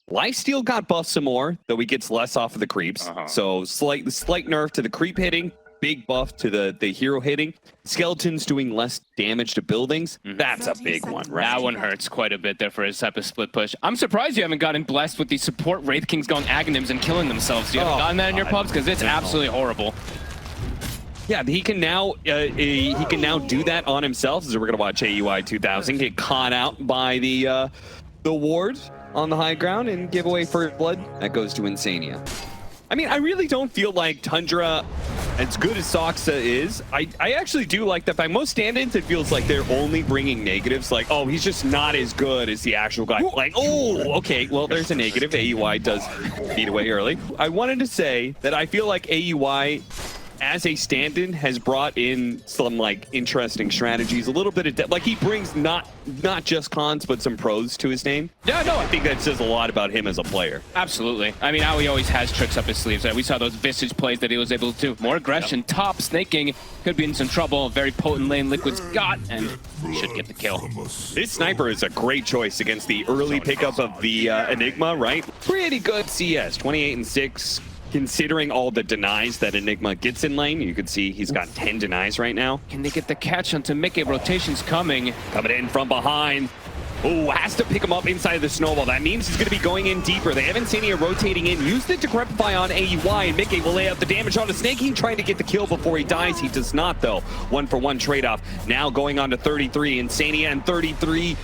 Lifesteal got buffed some more, though he gets less off of the creeps. So slight nerf to the creep hitting, big buff to the hero hitting. Skeletons doing less damage to buildings. That's a big one, right? That one hurts quite a bit there for his type of split push. I'm surprised you haven't gotten blessed with the support Wraith Kings going Aghanims and killing themselves. You haven't gotten that in your pubs because it's absolutely horrible. Yeah, he can now do that on himself. So we're gonna watch AUI 2000 get caught out by the ward on the high ground and give away first blood. That goes to iNSaNiA. I mean, I really don't feel like Tundra, as good as Soxa is, I actually do like the fact most stand-ins, it feels like they're only bringing negatives. Like, oh, he's just not as good as the actual guy. Like, oh, okay, well, there's a negative. AUI does beat away early. I wanted to say that I feel like AUI, as a stand-in, has brought in some like interesting strategies, a little bit of depth. Like he brings not just cons but some pros to his name. Yeah, no, I think that says a lot about him as a player. Absolutely. I mean, how he always has tricks up his sleeves. We saw those Visage plays that he was able to do. More aggression, top, Sneyking could be in some trouble. Very potent lane Liquid's got, and should get the kill. This sniper is a great choice against the early pickup of the Enigma, right? Pretty good CS, 28 and 6. Considering all the denies that Enigma gets in lane, you can see he's got 10 denies right now. Can they get the catch onto miCKe? Rotation's coming. Coming in from behind. Oh, has to pick him up inside the snowball. That means he's going to be going in deeper. They have iNSaNiA rotating in. Used it to Decrepify on AUI, and miCKe will lay out the damage on the Sneyking, trying to get the kill before he dies. He does not, though. 1-for-1 trade-off. Now going on to 33. iNSaNiA and 33.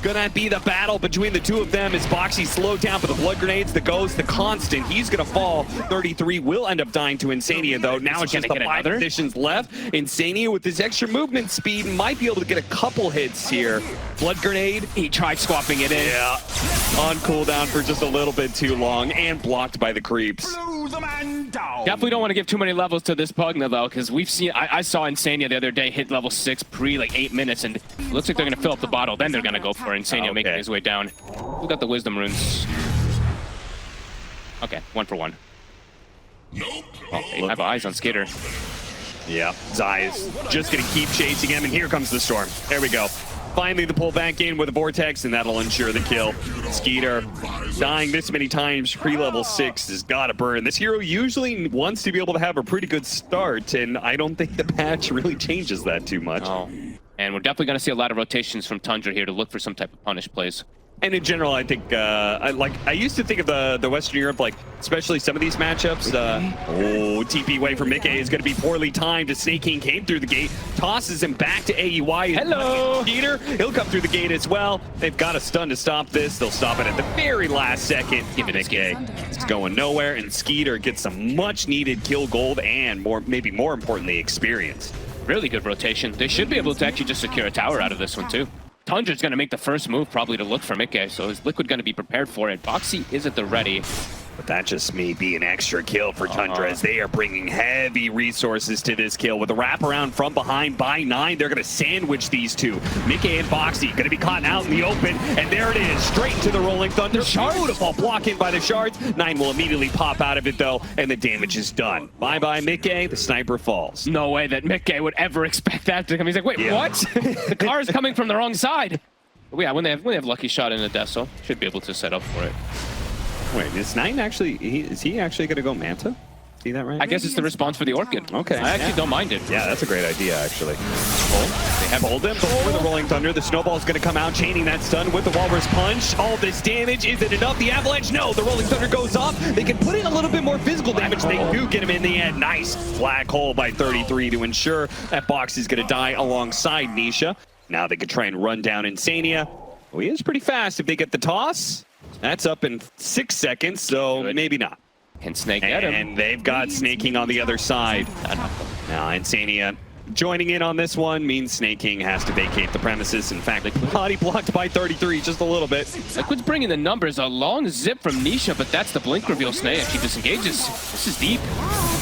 Gonna be the battle between the two of them as Boxi slowed down for the blood grenades, the ghost, the constant. He's gonna fall. 33 will end up dying to iNSaNiA though. Now it's just the 5 positions left. iNSaNiA with his extra movement speed might be able to get a couple hits here. Blood grenade. He tried swapping it in. Yeah. On cooldown for just a little bit too long and blocked by the creeps. Definitely don't want to give too many levels to this Pugna though, because we've seen, I saw iNSaNiA the other day hit level 6 pre like 8 minutes, and looks like they're gonna fill up the bottle. Then they're gonna go for iNSaNiA making his way down. Who got the wisdom runes? Okay, 1-for-1. Oh, they have eyes on skiter. Yeah, Zai is just gonna keep chasing him, and here comes the storm. There we go. Finally, the pull back in with a vortex, and that'll ensure the kill. Skiter dying this many times pre-level 6 has got to burn. This hero usually wants to be able to have a pretty good start, and I don't think the patch really changes that too much. Oh. And we're definitely going to see a lot of rotations from Tundra here to look for some type of punish plays. And in general, I think, I used to think of the Western Europe, like, especially some of these matchups. TP away from miCKe is going to be poorly timed as Sneyking came through the gate, tosses him back to AUI. Hello! Skeeter, he'll come through the gate as well. They've got a stun to stop this. They'll stop it at the very last second. Give it miCKe. It's going nowhere, and Skeeter gets some much-needed kill gold and, maybe more importantly, experience. Really good rotation. They should be able to actually just secure a tower out of this one, too. Tundra's going to make the first move probably to look for miCKe, so is Liquid going to be prepared for it? Boxi is at the ready. But that just may be an extra kill for Tundra as they are bringing heavy resources to this kill. With a wraparound from behind by 9, they're going to sandwich these two. miCKe and Boxi going to be caught out in the open, and there it is, straight into the Rolling Thunder. Beautiful block in by the shards. 9 will immediately pop out of it though, and the damage is done. Bye-bye miCKe, the sniper falls. No way that miCKe would ever expect that to come. He's like, wait, what? The car is coming from the wrong side. But yeah, when they have Lucky Shot in the Deso, should be able to set up for it. Wait, is 9 actually, is he actually going to go Manta? See that right? I guess it's the response for the Orchid. Okay. I actually don't mind it. Yeah, that's a great idea, actually. They have hold him before the Rolling Thunder. The Snowball's going to come out, chaining that stun with the Walrus Punch. All this damage, is it enough? The Avalanche, no. The Rolling Thunder goes off. They can put in a little bit more physical damage. They do get him in the end. Nice black hole by 33 to ensure that Box is going to die alongside Nisha. Now they can try and run down iNSaNiA. Well, he is pretty fast if they get the toss. That's up in 6 seconds, so maybe not. Can Snake get him? And they've got Sneyking on the other side. Now iNSaNiA joining in on this one means Sneyking has to vacate the premises. In fact, body blocked by 33 just a little bit. Liquid's bringing the numbers. A long zip from Nisha, but that's the blink reveal. Sney if she disengages. This is deep.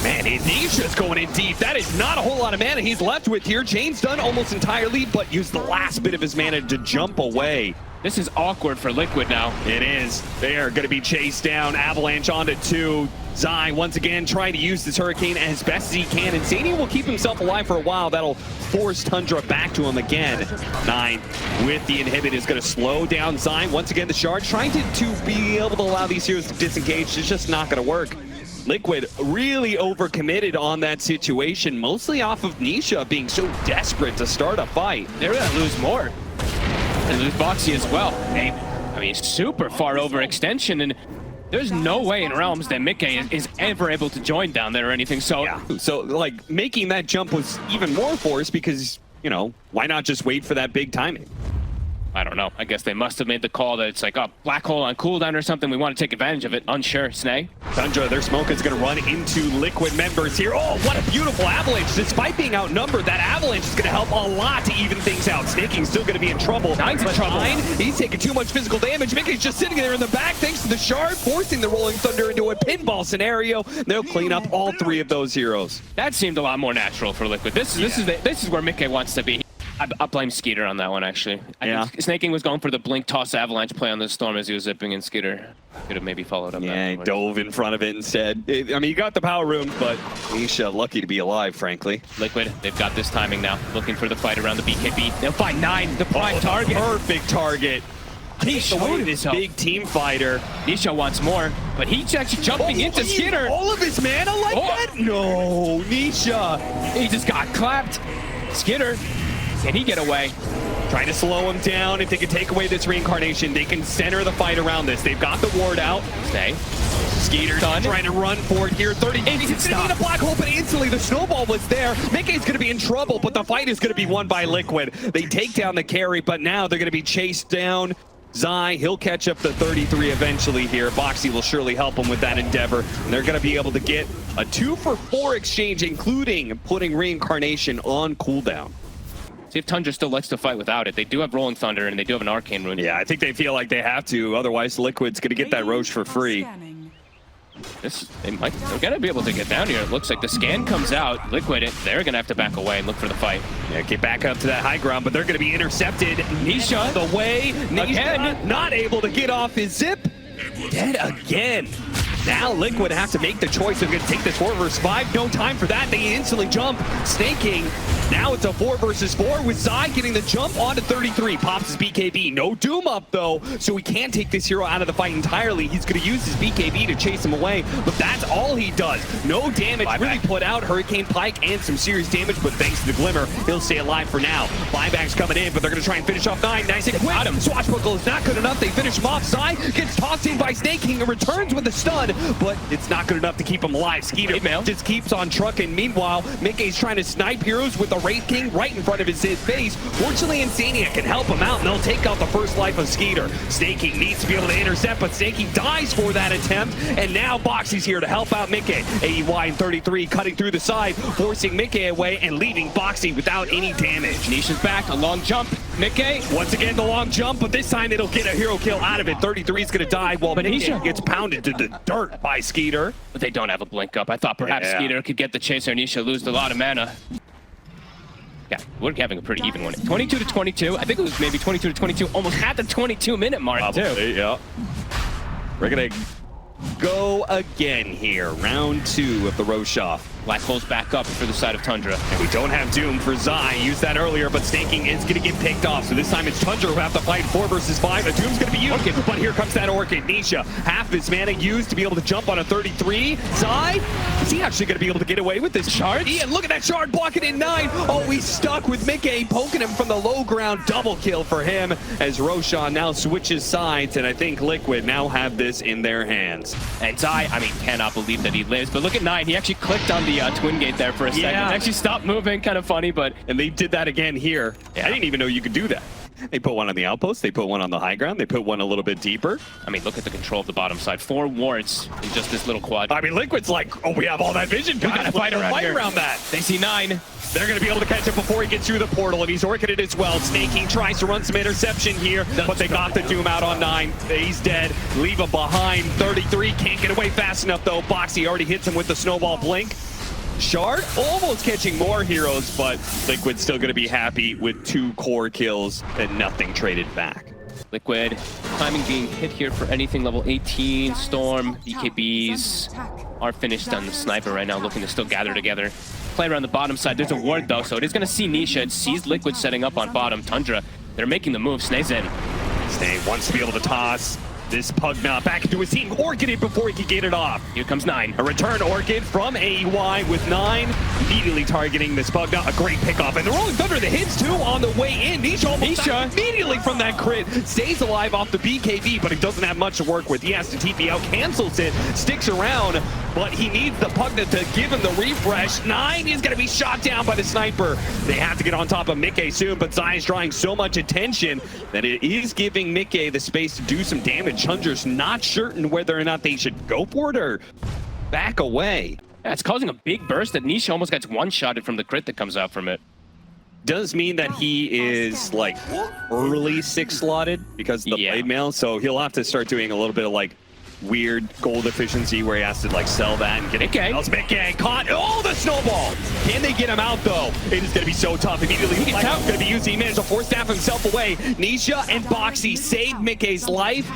Man, Nisha's going in deep. That is not a whole lot of mana he's left with here. Chain's done almost entirely, but used the last bit of his mana to jump away. This is awkward for Liquid now. It is. They are going to be chased down. Avalanche onto 2. Zai once again trying to use this Hurricane as best as he can. And iNSaNiA will keep himself alive for a while. That'll force Tundra back to him again. 9 with the inhibit is going to slow down Zai. Once again, the Shard trying to be able to allow these heroes to disengage. It's just not going to work. Liquid really overcommitted on that situation, mostly off of Nisha being so desperate to start a fight. They're going to lose more. And lose Boxi as well. I mean, super far overextension, and there's no way in Realms that miCKe is ever able to join down there or anything. So, yeah. So like making that jump was even more forced because, you know, why not just wait for that big timing? I don't know. I guess they must have made the call that it's like a black hole on cooldown or something. We want to take advantage of it. Unsure. Sney. Tundra, their smoke is going to run into Liquid members here. Oh, what a beautiful Avalanche. Despite being outnumbered, that Avalanche is going to help a lot to even things out. Sneyking still going to be in trouble. Nine's in trouble. He's taking too much physical damage. miCKe's just sitting there in the back thanks to the Shard, forcing the Rolling Thunder into a pinball scenario. They'll clean up all 3 of those heroes. That seemed a lot more natural for Liquid. This is where miCKe wants to be. I blame skiter on that one, actually. I think Sneyking was going for the blink toss avalanche play on the storm as he was zipping, and skiter could have maybe followed up. Yeah, he dove in front of it instead. I mean, you got the power room, but Nisha lucky to be alive, frankly. Liquid, they've got this timing now. Looking for the fight around the BKB. They'll find 9, the prime target. Perfect target. He showed this big team fighter. Nisha wants more, but he's actually jumping into skiter. All of his mana like that? No, Nisha. He just got clapped. Skiter. Can he get away? Trying to slow him down. If they can take away this reincarnation, they can center the fight around this. They've got the ward out. Stay. Skiter trying to run for it here. 30. He's going to need a black hole, but instantly the snowball was there. miCKe's going to be in trouble, but the fight is going to be won by Liquid. They take down the carry, but now they're going to be chased down. Zai, he'll catch up to 33 eventually here. Boxi will surely help him with that endeavor. And they're going to be able to get a 2-for-4 exchange, including putting reincarnation on cooldown. See if Tundra still likes to fight without it. They do have Rolling Thunder, and they do have an Arcane Rune. Yeah, I think they feel like they have to. Otherwise, Liquid's going to get that Roche for free. They're going to be able to get down here. It looks like the scan comes out. Liquid, they're going to have to back away and look for the fight. Yeah, get back up to that high ground, but they're going to be intercepted. Nisha, the way. Nisha, again, not able to get off his zip. Dead again. Now Liquid have to make the choice. They're going to take this 4 versus 5. No time for that. They instantly jump. Sneyking. Now it's a 4 versus 4 with Zai getting the jump onto 33. Pops his BKB. No Doom up though, so he can't take this hero out of the fight entirely. He's going to use his BKB to chase him away, but that's all he does. No damage really put out. Hurricane Pike and some serious damage, but thanks to the Glimmer, he'll stay alive for now. Buyback's coming in, but they're going to try and finish off 9. Nice and quick. Swashbuckle is not good enough. They finish him off. Zai gets tossed in by Sneyking and returns with a stun, but it's not good enough to keep him alive. Skiter just keeps on trucking. Meanwhile, miCKe's trying to snipe heroes with the Wraith King right in front of his face. Fortunately, iNSaNiA can help him out, and they'll take out the first life of Skiter. Sneyking needs to be able to intercept, but Sneyking dies for that attempt, and now Boxi's here to help out miCKe. AEY in 33 cutting through the side, forcing miCKe away and leaving Boxi without any damage. Nisha's back, a long jump. miCKe, once again, the long jump, but this time it'll get a hero kill out of it. 33 is going to die while miCKe gets pounded to the dirt by Skiter. But they don't have a blink up. I thought perhaps Skiter could get the chase there. Nisha lose a lot of mana. Yeah, we're having a pretty even one. 22 to 22. I think it was maybe 22 to 22, almost at the 22-minute mark, probably, too. Yeah. We're going to go again here. Round 2 of the Roche-off. Black hole's back up for the side of Tundra. And we don't have Doom for Zai. Used that earlier, but Sneyking is going to get picked off. So this time it's Tundra who have to fight 4 versus 5. The Doom's going to be used, but here comes that Orchid. Nisha, half his mana used to be able to jump on a 33. Zai, is he actually going to be able to get away with this shard? Ian, look at that shard blocking in 9. Oh, he's stuck with miCKe poking him from the low ground. Double kill for him as Roshan now switches sides, and I think Liquid now have this in their hands. And Zai, I mean, cannot believe that he lives, but look at 9. He actually clicked on the twin gate there for a second. Actually stopped moving, kind of funny, but... And they did that again here. I didn't even know you could do that. They put one on the outpost, they put one on the high ground, they put one a little bit deeper. I mean, look at the control of the bottom side. 4 wards in just this little quad. I mean, Liquid's like, oh, we have all that vision. We gotta fight around that. They see 9. They're going to be able to catch it before he gets through the portal, and he's orchided as well. Sneyking tries to run some interception here, but they got the Doom out on 9. He's dead. Leave him behind. 33 can't get away fast enough, though. Boxi already hits him with the snowball blink. Shard almost catching more heroes, but Liquid's still going to be happy with 2 core kills and nothing traded back. Liquid, timing being hit here for anything level 18. Storm, BKBs are finished on the sniper right now, looking to still gather together. Play around the bottom side. There's a ward though, so it is going to see Nisha. It sees Liquid setting up on bottom. Tundra, they're making the move. Sney's in. Sney wants to be able to toss this Pugna back into his team. Orchid it before he can get it off. Here comes 9. A return Orchid from AEY with 9. Immediately targeting this Pugna. A great pickoff. And the Rolling Thunder, the hits too on the way in. Nisha almost died immediately from that crit. Stays alive off the BKB, but it doesn't have much to work with. He has to TP out, cancels it, sticks around, but he needs the Pugna to give him the refresh. 9 is going to be shot down by the sniper. They have to get on top of miCKe soon, but Zai is drawing so much attention that it is giving miCKe the space to do some damage. Tundra's not certain whether or not they should go for it or back away. Yeah, it's causing a big burst that Nisha almost gets one-shotted from the crit that comes out from it. Does mean that he is like early 6 slotted because of the blade mail, so he'll have to start doing a little bit of like weird gold efficiency where he has to like sell that and get it. miCKe caught. Oh, the snowball! Can they get him out though? It is going to be so tough. Immediately, he's going to be using. He managed to force staff himself away. Nisha and Boxi saved miCKe's life,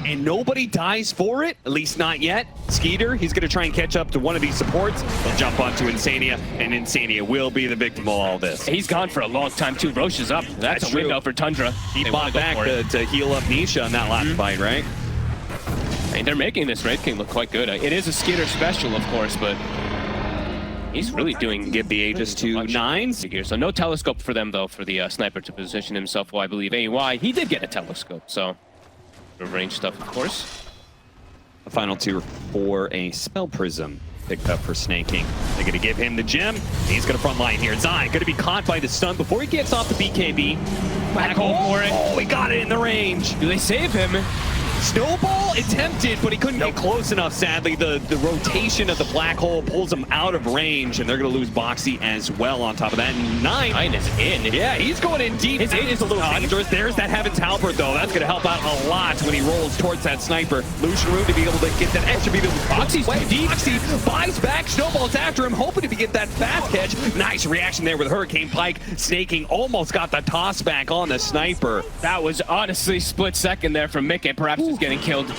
and nobody dies for it. At least not yet. Skiter, he's going to try and catch up to one of these supports. He'll jump onto iNSaNiA, and iNSaNiA will be the victim of all this. He's gone for a long time too. Roche is up. That's a window for Tundra. He bought back to heal up Nisha on that last fight, right? I mean, they're making this Wraith King look quite good. It is a Skiter special, of course, but he's really doing give the Aegis to 9s here. So no telescope for them, though, for the sniper to position himself. Well, I believe AY, he did get a telescope, so range stuff, of course. The final 2 for a Spell Prism picked up for Sneyking. They're going to give him the gem. He's going to front line here. Zai going to be caught by the stun before he gets off the BKB. Back hole for it. Oh, he got it in the range. Do they save him? Snowball attempted, but he couldn't get close enough, sadly. The rotation of the black hole pulls him out of range, and they're going to lose Boxi as well on top of that. 9 is in. Yeah, he's going in deep. His 8 is a little dangerous. There's that Heaven's Halberd, though. That's going to help out a lot when he rolls towards that sniper. Lucian Room to be able to get that extra beat. Boxi's deep. Boxi buys back. Snowball's after him, hoping to get that fast catch. Nice reaction there with Hurricane Pike. Sneyking almost got the toss back on the sniper. That was honestly split second there from miCKe. Perhaps he's getting killed.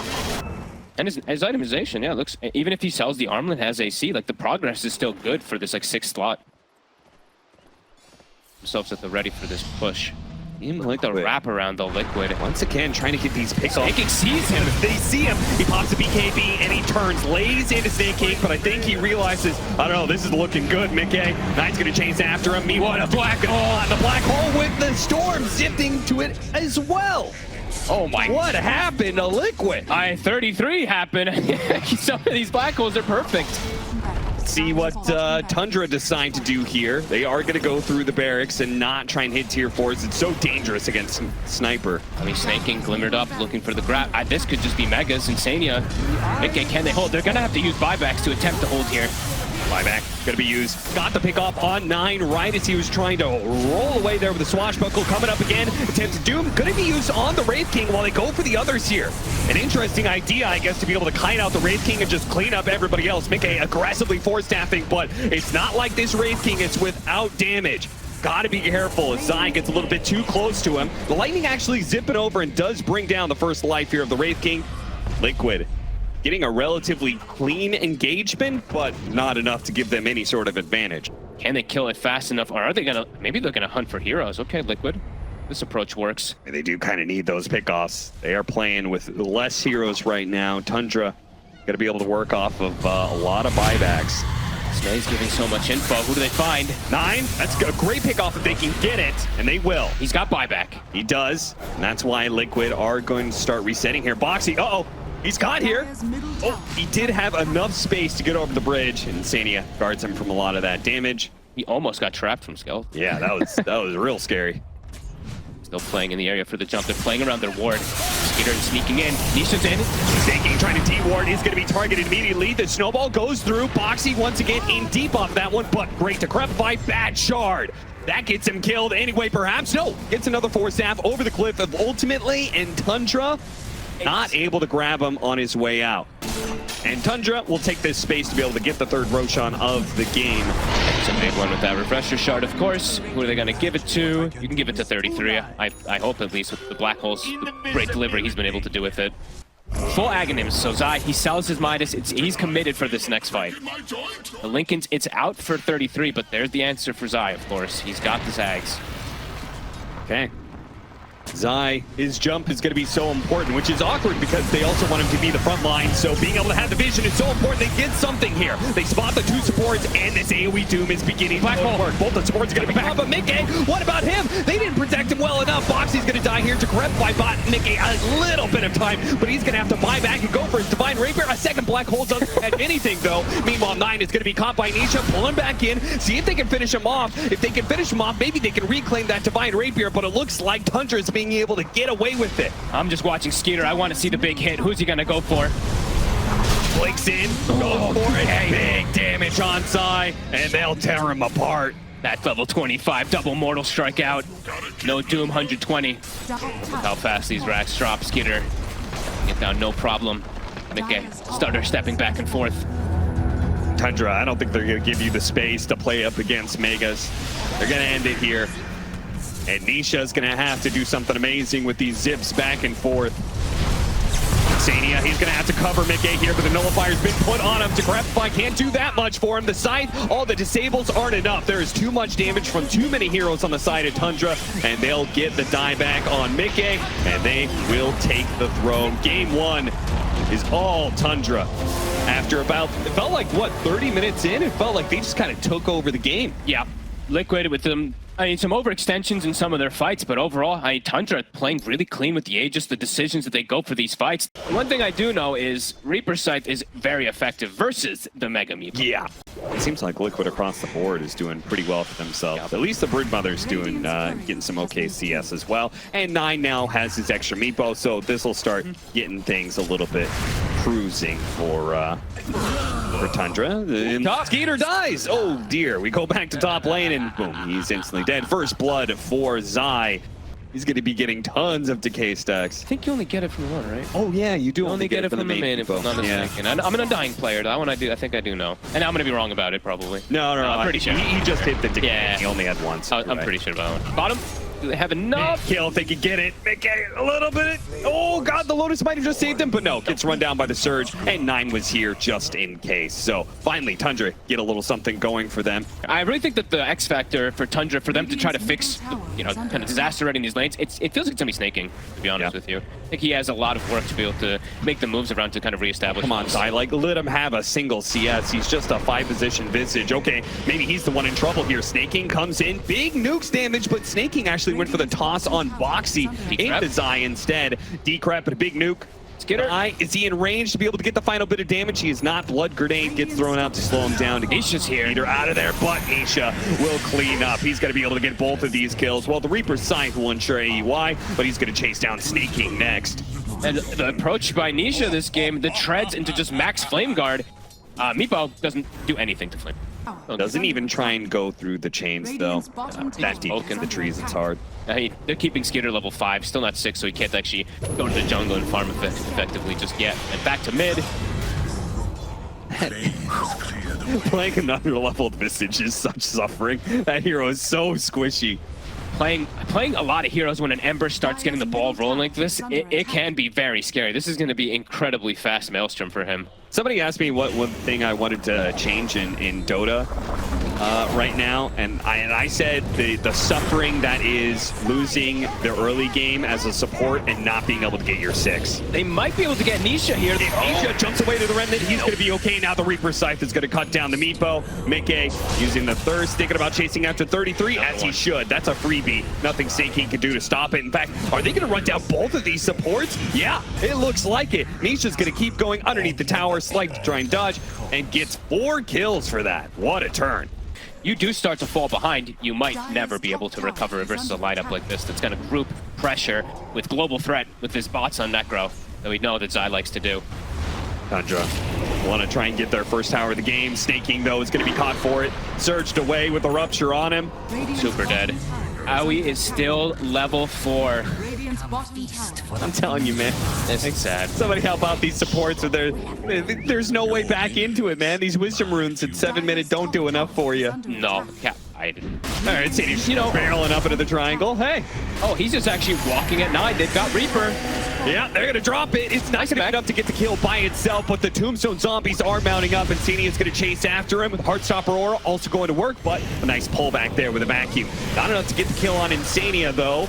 And his itemization, yeah, looks, even if he sells the armlet, has AC, like the progress is still good for this like 6th slot. Themselves at the ready for this push. Like the wrap around the Liquid. Once again, trying to get these picks off. Sneyking sees him. They see him. He pops the BKB and he turns, lays into Sneyking, but I think he realizes, I don't know, this is looking good, miCKe. Knight's going to chase after him. What a black hole. The black hole with the storm zipping to it as well. Oh my! What happened to Liquid? 33 happened. Some of these black holes are perfect. See what Tundra decide to do here. They are going to go through the barracks and not try and hit tier 4s. It's so dangerous against Sniper. I mean, Sneyking glimmered up, looking for the grab. This could just be Megas. iNSaNiA. miCKe, can they hold? They're going to have to use buybacks to attempt to hold here. Buyback going to be used. Got the pick off on 9 right as he was trying to roll away there with the swashbuckle. Coming up again. Attempt to Doom. Going to be used on the Wraith King while they go for the others here. An interesting idea, I guess, to be able to kite out the Wraith King and just clean up everybody else. miCKe aggressively force staffing, but it's not like this Wraith King is without damage. Gotta be careful as Zai gets a little bit too close to him. The lightning actually zipping over and does bring down the first life here of the Wraith King. Liquid getting a relatively clean engagement, but not enough to give them any sort of advantage. Can they kill it fast enough, or are they gonna, maybe they're gonna hunt for heroes? Okay, Liquid, this approach works. They do kind of need those pickoffs. They are playing with less heroes right now. Tundra gonna be able to work off of a lot of buybacks. Sney's giving so much info. Who do they find? 9, that's a great pickoff if they can get it, and they will. He's got buyback. He does, and that's why Liquid are going to start resetting here. Boxi, uh-oh. He's caught here. Oh, he did have enough space to get over the bridge, and iNSaNiA guards him from a lot of that damage. He almost got trapped from Skeleton. Yeah, that was real scary. Still playing in the area for the jump. They're playing around their ward. Skiter sneaking in. Nisha's in. Sneyking trying to D-ward. Is going to be targeted immediately. The snowball goes through. Boxi once again in deep off that one, but great to Crepify. Bad shard. That gets him killed anyway, perhaps. No, gets another force staff over the cliff of ultimately, and Tundra not able to grab him on his way out. And Tundra will take this space to be able to get the third Roshan of the game. It's a big one with that refresher shard, of course. Who are they going to give it to? You can give it to 33. I hope, at least, with the Black Holes, the great delivery he's been able to do with it. Full Aghanims, so Zai, he sells his Midas. He's committed for this next fight. The Lincolns, it's out for 33, but there's the answer for Zai, of course. He's got the Zags. Okay. Zai, his jump is going to be so important, which is awkward because they also want him to be the front line. So being able to have the vision is so important. They get something here. They spot the two supports, and this AoE Doom is beginning to work. Both the supports are going to be back. But miCKe, what about him? They didn't protect him well enough. Boxi's going to die here. To correct by bot miCKe a little bit of time, but he's going to have to buy back and go for his Divine Rapier. A second Black Hole doesn't add anything, though. Meanwhile, 9 is going to be caught by Nisha, pulling back in. See if they can finish him off. If they can finish him off, maybe they can reclaim that Divine Rapier, but it looks like Tundra is being able to get away with it. I'm just watching skiter. I want to see the big hit. Who's he going to go for? Blinks in, goes for it. Big damage on Zai, and they'll tear him apart. That level 25 double mortal strikeout. No Doom 120. Look how fast these racks drop. Skiter get down no problem. miCKe stutter stepping back and forth. Tundra, I don't think they're going to give you the space to play up against Megas. They're going to end it here. And Nisha's going to have to do something amazing with these zips back and forth. iNSaNiA, he's going to have to cover miCKe here, but the nullifier's been put on him. To Grabify can't do that much for him. The scythe, all the disables aren't enough. There is too much damage from too many heroes on the side of Tundra, and they'll get the dieback on miCKe, and they will take the throne. Game 1 is all Tundra. After about, it felt like, what, 30 minutes in? It felt like they just kind of took over the game. Yeah, Liquid with them. I mean, some overextensions in some of their fights, but overall, Tundra playing really clean with the Aegis, the decisions that they go for these fights. One thing I do know is Reaper Scythe is very effective versus the Mega Meepo. Yeah. It seems like Liquid across the board is doing pretty well for themselves. Yep. At least the Broodmother's doing, getting some okay CS as well. And 9 now has his extra Meepo, so this will start getting things a little bit cruising for Tundra. And skiter dies! Oh dear, we go back to top lane and boom, he's instantly dead. First blood for Zai. He's going to be getting tons of decay stacks. I think you only get it from one, right? Oh yeah, you do only get it from the main, if I'm not mistaken. Yeah. I'm an Undying player. That one I think I do know. And I'm going to be wrong about it, probably. No, I'm pretty sure. He just hit the decay. Yeah. He only had one. So I'm pretty sure about that one. Bottom. Do they have enough? Kill if they can get it. miCKe a little bit. Oh god, the Lotus might have just saved him, but no, gets run down by the Surge, and 9 was here just in case. So finally, Tundra get a little something going for them. I really think that the X factor for Tundra, for them to try to fix, kind of disaster ready in these lanes, it feels like it's gonna be Sneyking, to be honest with you. I think he has a lot of work to be able to make the moves around to kind of reestablish. Come on, Zai, like let him have a single CS. He's just a 5-position Visage. Okay, maybe he's the one in trouble here. Sneyking comes in, big nukes damage, but Sneyking actually went for the toss on Boxi into Zai instead. Decrep, but a big nuke. Skiter, is he in range to be able to get the final bit of damage? He is not. Blood Grenade gets thrown out to slow him down. Nisha's here. Either out of there, but Nisha will clean up. He's going to be able to get both of these kills. Well, the Reaper's Scythe will ensure AEY, but he's going to chase down Sneyking next. And the approach by Nisha this game, the treads into just max Flame Guard. Meepo doesn't do anything to Flame. Doesn't even try and go through the chains, though. That deep in the trees, it's hard. They're keeping Skiter level 5, still not 6, so he can't actually go to the jungle and farm effectively just yet. And back to mid. Playing another leveled Visage is such suffering. That hero is so squishy. Playing a lot of heroes when an Ember starts getting the ball rolling like this, it can be very scary. This is going to be incredibly fast Maelstrom for him. Somebody asked me what one thing I wanted to change in Dota right now, and I said the suffering that is losing the early game as a support and not being able to get your 6. They might be able to get Nisha here. If Nisha jumps away to the Remnant, he's going to be okay. Now the Reaper Scythe is going to cut down the Meepo. miCKe using the Thirst, thinking about chasing after 33, as he should. That's a freebie. Nothing Sneyking can do to stop it. In fact, are they going to run down both of these supports? Yeah, it looks like it. Nisha's going to keep going underneath the tower, slight to try and dodge, and gets 4 kills for that. What a turn. You do start to fall behind, you might never be able to recover versus a lineup like this that's going to group pressure with global threat with his bots on Necro that we know that Zai likes to do. Tundra want to try and get their first tower of the game. Sneyking, though, is going to be caught for it. Surged away with a rupture on him. Super dead. Aoi is still level 4. Radiant's bottom tower. I'm telling you, man. This is sad. Somebody help out these supports. There's no way back into it, man. These wisdom runes at 7 minutes don't do enough for you. No, I didn't. All right, Sadie's, barreling up into the triangle. Hey. Oh, he's just actually walking at 9. They've got Reaper. Yeah, they're going to drop it. It's not enough to get the kill by itself, but the Tombstone zombies are mounting up, and iNSaNiA is going to chase after him. Heartstopper Aura also going to work, but a nice pullback there with a vacuum. Not enough to get the kill on iNSaNiA, though.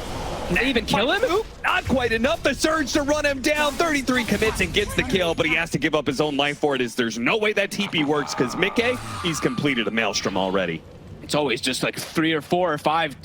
Can they even kill him? Oop, not quite enough. The surge to run him down. 33 commits and gets the kill, but he has to give up his own life for it. There's no way that TP works because miCKe, he's completed a Maelstrom already. It's always just like 3 or 4 or 5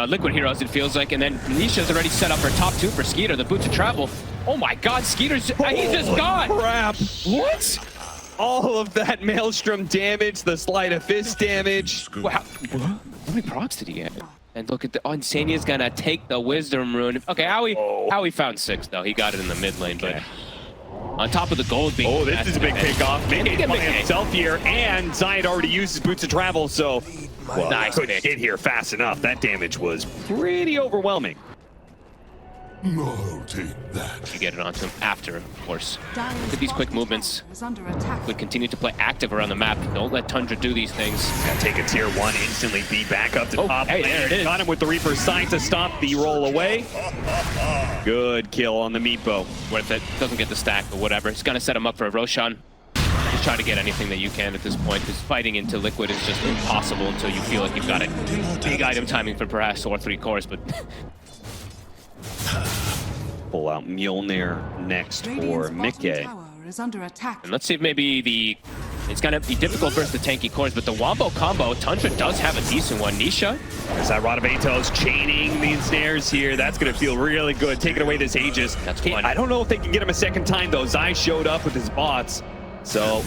liquid heroes, it feels like, and then Nisha's already set up her top 2 for skiter, the boots of travel. Oh my god, skiter's he's just gone! Crap! What? All of that Maelstrom damage, the sleight of fist damage. Wow. How many procs did he get? And look at the iNSaNiA's gonna take the wisdom rune. Okay, Howie found 6 though. He got it in the mid lane, but on top of the gold being. Oh, this is a big kickoff. miCKe by himself here, and Zayed already used his boots of travel, so nice couldn't get here fast enough. That damage was pretty overwhelming. No, take that. You get it onto him after, of course. Dire's Look at these quick bottom movements. tower is under attack. We continue to play active around the map. Don't let Tundra do these things. Gotta take a tier 1, instantly be back up to top. Hey, there it is. Got him with the Reaper's sign to stop the roll away. Good kill on the Meepo. Worth it. Doesn't get the stack, but whatever. It's gonna set him up for a Roshan. Just try to get anything that you can at this point, because fighting into Liquid is just impossible until you feel like you've got it. Big item timing for perhaps or 3 cores, but Pull out Mjolnir next for Radiant's bottom miCKe. tower is under attack. and let's see if maybe it's gonna be difficult versus the tanky cores, but the Wombo combo, Tundra does have a decent one. Nisha, There's that Rod of Atos chaining the ensnares here. That's going to feel really good. Taking away this Aegis. That's Okay, fun. I don't know if they can get him a second time, though. Zai showed up with his bots. So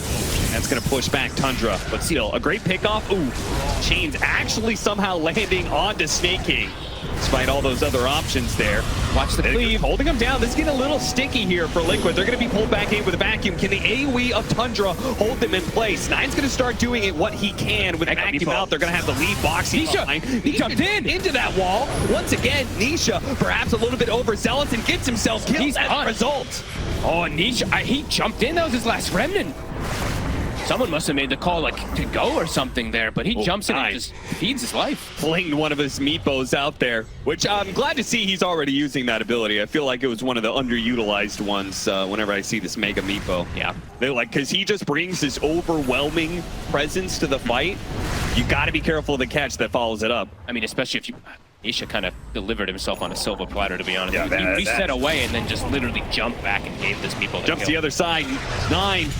that's going to push back Tundra. But still, a great pickoff. Ooh, chains actually somehow landing onto Sneyking. Despite all those other options there. watch the cleave. Holding him down. This is getting a little sticky here for Liquid. They're going to be pulled back in with a vacuum. Can the AoE of Tundra hold them in place? Nine's going to start doing it what he can with the vacuum out. They're going to have the lead Boxi behind. He jumped into that wall. Once again, Nisha perhaps a little bit overzealous and gets himself killed as a result. Oh, Nisha, he jumped in. That was his last remnant. Someone must have made the call, like, to go or something there, but he jumps in and just feeds his life. Flinged one of his meepos out there, which I'm glad to see he's already using that ability. I feel like it was one of the underutilized ones whenever I see this mega meepo. Yeah. They're like, because he just brings this overwhelming presence to the fight. You got to be careful of the catch that follows it up. I mean, especially if you... Nisha kind of delivered himself on a silver platter, to be honest. Yeah, he reset away and then just literally jumped back and gave this meepo the Jumps kill. the other side. Nine.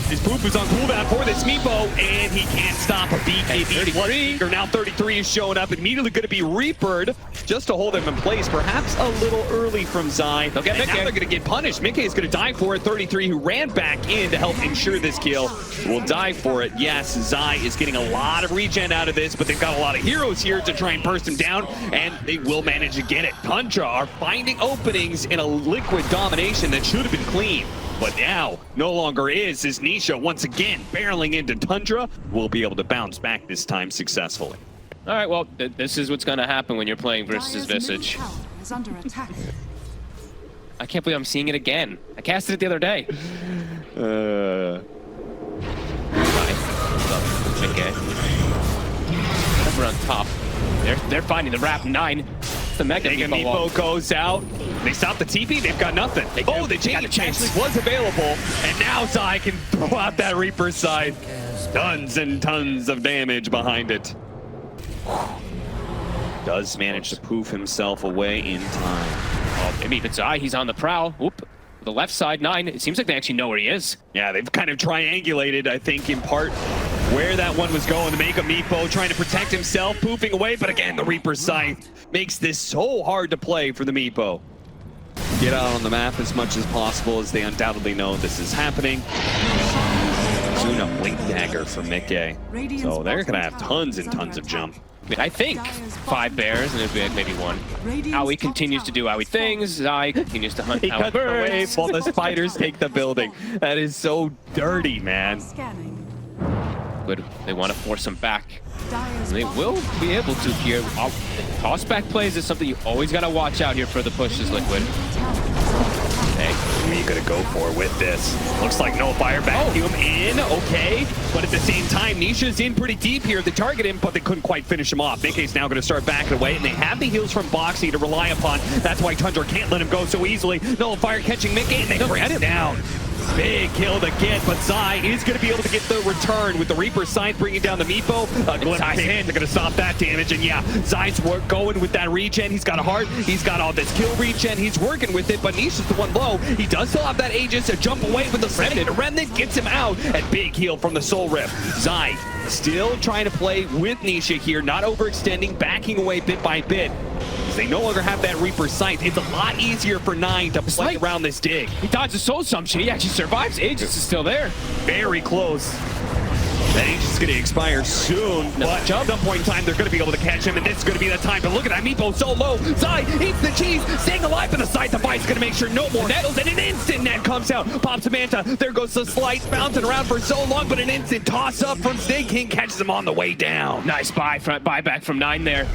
His poop is on cooldown for this meepo, and he can't stop a BKB. 33. Now 33 is showing up, immediately going to be Reapered just to hold him in place. Perhaps a little early from Zai. They'll get miCKe. Now they're going to get punished. miCKe is going to die for it. 33, who ran back in to help ensure this kill, will die for it. Yes, Zai is getting a lot of regen out of this, but they've got a lot of heroes here to try and burst him down, and they will manage to get it. Tundra are finding openings in a Liquid domination that should have been clean. But now, no longer is, as Nisha once again barreling into Tundra, will be able to bounce back this time successfully. All right, well, this is what's going to happen when you're playing versus Dire's middle Visage. tower is under attack. I can't believe I'm seeing it again. I casted it the other day. miCKe. We're on top. They're finding the wrap 9. The mega Meepo goes out. They stop the TP. They've got nothing. The change actually was available, and now Zai can throw out that Reaper side. Tons and tons of damage behind it. Does manage to poof himself away in time. Oh, maybe if it's Zai, he's on the prowl. Whoop. The left side 9. It seems like they actually know where he is. Yeah, they've kind of triangulated, I think, in part where that one was going to make a Meepo trying to protect himself, poofing away. But again, the Reaper Scythe makes this so hard to play for the Meepo. Get out on the map as much as possible, as they undoubtedly know this is happening. Soon a Blink Dagger for miCKe. So they're going to have tons and tons of jump. I mean, I think 5 bears, and it'd be like maybe 1. Howie continues to do Howie things. Zai continues to hunt He Howie cuts away birds. while the spiders take the building. That is so dirty, man. Scanning. Good. They want to force him back. They will be able to here. Toss back plays is something you always got to watch out here for the pushes, Liquid. Okay, who are you gonna go for with this? Looks like no fire vacuum in, okay. But at the same time, Nisha's in pretty deep here. They target him, but they couldn't quite finish him off. miCKe's now gonna start backing away, and they have the heals from Boxi to rely upon. That's why Tundra can't let him go so easily. No fire catching miCKe, and they bring him down. Big kill to get, but Zai is going to be able to get the return with the Reaper's Scythe bringing down the Meepo. Zai's in. They're going to stop that damage, and yeah, Zai's going with that regen. He's got a heart. He's got all this kill regen. He's working with it, but Nisha's the one low. He does still have that Aegis to jump away with the Remnant. Remnant gets him out, and big heal from the Soul Rift. Zai still trying to play with Nisha here, not overextending, backing away bit by bit. They no longer have that Reaper's Scythe. It's a lot easier for 9 to play around this dig. He dodges Soul Assumption. He actually survives. Aegis is still there. Very close. That Aegis is going to expire soon, but at some point in time, they're going to be able to catch him, and this is going to be the time. But look at that Meepo so low. Zai eats the cheese, staying alive, and the Scythe device is going to make sure no more nettles, and an instant net comes out. Pops a Manta. There goes the slice, bouncing around for so long, but an instant toss up from Sneyking catches him on the way down. Nice buyback from 9 there.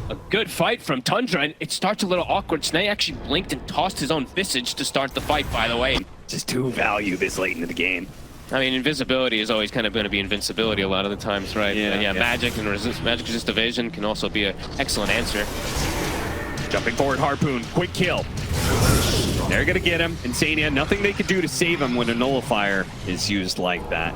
A good fight from Tundra, and it starts a little awkward. Sney actually blinked and tossed his own visage to start the fight, by the way. Just too value this late into the game. I mean, invisibility is always kind of going to be invincibility a lot of the times, right? Yeah, magic and magic resist evasion can also be an excellent answer. Jumping forward, Harpoon, quick kill. They're going to get him. iNSaNiA, nothing they can do to save him when a nullifier is used like that.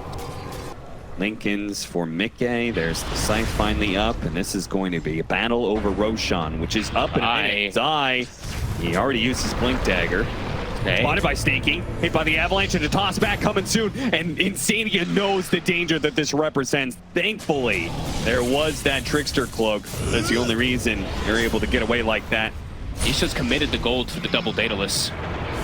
Lincolns for miCKe. There's the Scythe finally up, and this is going to be a battle over Roshan, which is up in a minute. Zai, he already used his Blink Dagger. Spotted by Sneyking, hit by the Avalanche, and a toss back coming soon, and iNSaNiA knows the danger that this represents. Thankfully, there was that Trickster Cloak. That's the only reason they're able to get away like that. Nisha's committed the gold for the double Daedalus.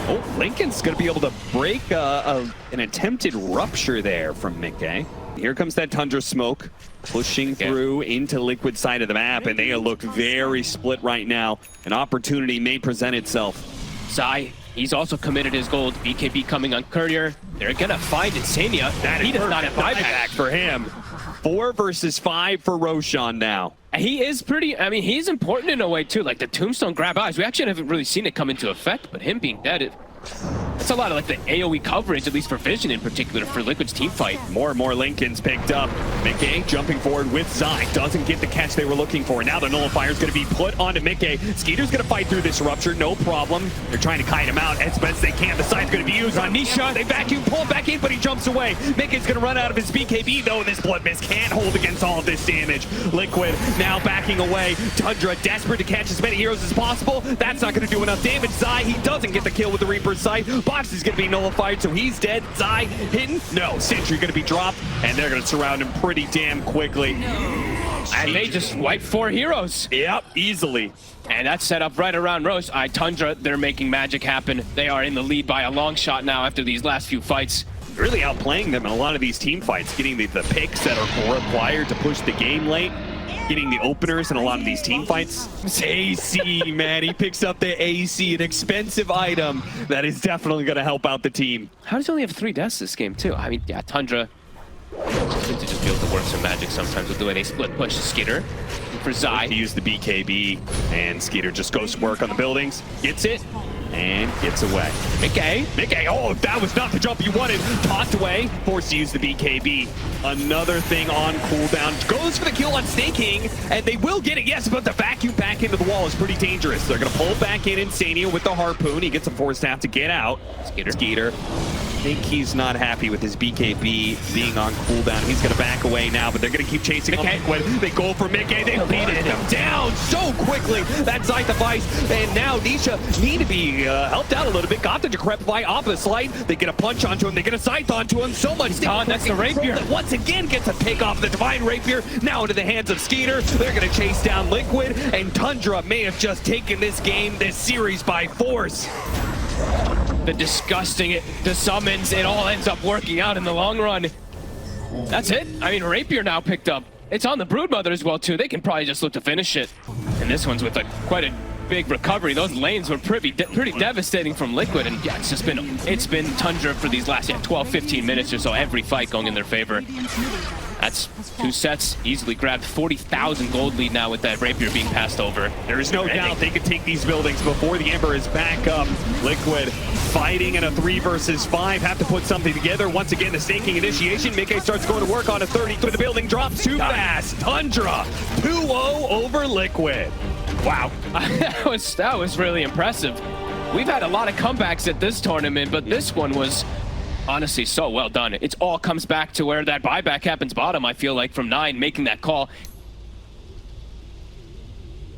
Oh, Lincoln's going to be able to break an attempted rupture there from miCKe. Here comes that Tundra smoke, pushing through into Liquid side of the map, and they look very split right now. An opportunity may present itself. Zai, he's also committed his gold. BKB coming on Courier. They're going to find iNSaNiA. He does not have buyback for him. 4 versus 5 for Roshan now. He is pretty, I mean, he's important in a way too. Like the Tombstone grab eyes, we actually haven't really seen it come into effect, but him being dead, that's a lot of like the AoE coverage, at least for Vision in particular, for Liquid's team fight. More and more Lincolns picked up. miCKe jumping forward with Zai. Doesn't get the catch they were looking for. Now the nullifier is going to be put onto miCKe. skiter's going to fight through this rupture, no problem. They're trying to kite him out as best they can. The side's going to be used on Nisha. They vacuum, pull him back in, but he jumps away. miCKe's going to run out of his BKB though, and this Blood Mist can't hold against all of this damage. Liquid now backing away. Tundra desperate to catch as many heroes as possible. That's not going to do enough damage. Zai, he doesn't get the kill with the Reaper's Sight. Box is going to be nullified, so he's dead. Zai hidden. No, Sentry going to be dropped, and they're going to surround him pretty damn quickly. And they just wipe 4 heroes. Yep, easily. And that's set up right around Rose. Tundra, they're making magic happen. They are in the lead by a long shot now after these last few fights. Really outplaying them in a lot of these team fights, getting the picks that are required to push the game late. Getting the openers in a lot of these team fights. It's AC, man. He picks up the AC, an expensive item that is definitely going to help out the team. How does he only have 3 deaths this game, too? I mean, yeah, Tundra seems to just be able to work some magic sometimes with the way they split push skiter. For Zai, he used the BKB, and skiter just goes to work on the buildings, gets it, and gets away. miCKe, oh, that was not the jump you wanted. Tossed away, forced to use the BKB. Another thing on cooldown. Goes for the kill on Sneyking, and they will get it, yes, but the vacuum back into the wall is pretty dangerous. They're going to pull back in iNSaNiA with the Harpoon. He gets a force staff to get out. skiter. I think he's not happy with his BKB being on cooldown. He's going to back away now, but they're going to keep chasing Liquid. They go for miCKe. They beat him down so quickly. That Scythe device, and now Nisha need to be helped out a little bit. Got the Decrepify off the slide. They get a punch onto him. They get a Scythe onto him. So much. That's the Rapier. Once again gets a pick off the Divine Rapier. Now into the hands of skiter. They're going to chase down Liquid, and Tundra may have just taken this game, this series by force. The disgusting, the summons, it all ends up working out in the long run. That's it. I mean, Rapier now picked up. It's on the Broodmother as well, too. They can probably just look to finish it. And this one's with quite a big recovery. Those lanes were pretty devastating from Liquid, and yeah, it's been Tundra for these last 12-15 minutes or so, every fight going in their favor. That's 2 sets, easily grabbed. 40,000 gold lead now with that Rapier being passed over. There is no doubt they could take these buildings before the Ember is back up. Liquid fighting in a 3 versus 5. Have to put something together. Once again, the Sneyking initiation. miCKe starts going to work on a 30 through the building. Drops too fast. Tundra 2-0 over Liquid. Wow, that was really impressive. We've had a lot of comebacks at this tournament, but this one was honestly so well done. It all comes back to where that buyback happens bottom, I feel like, from 9, making that call,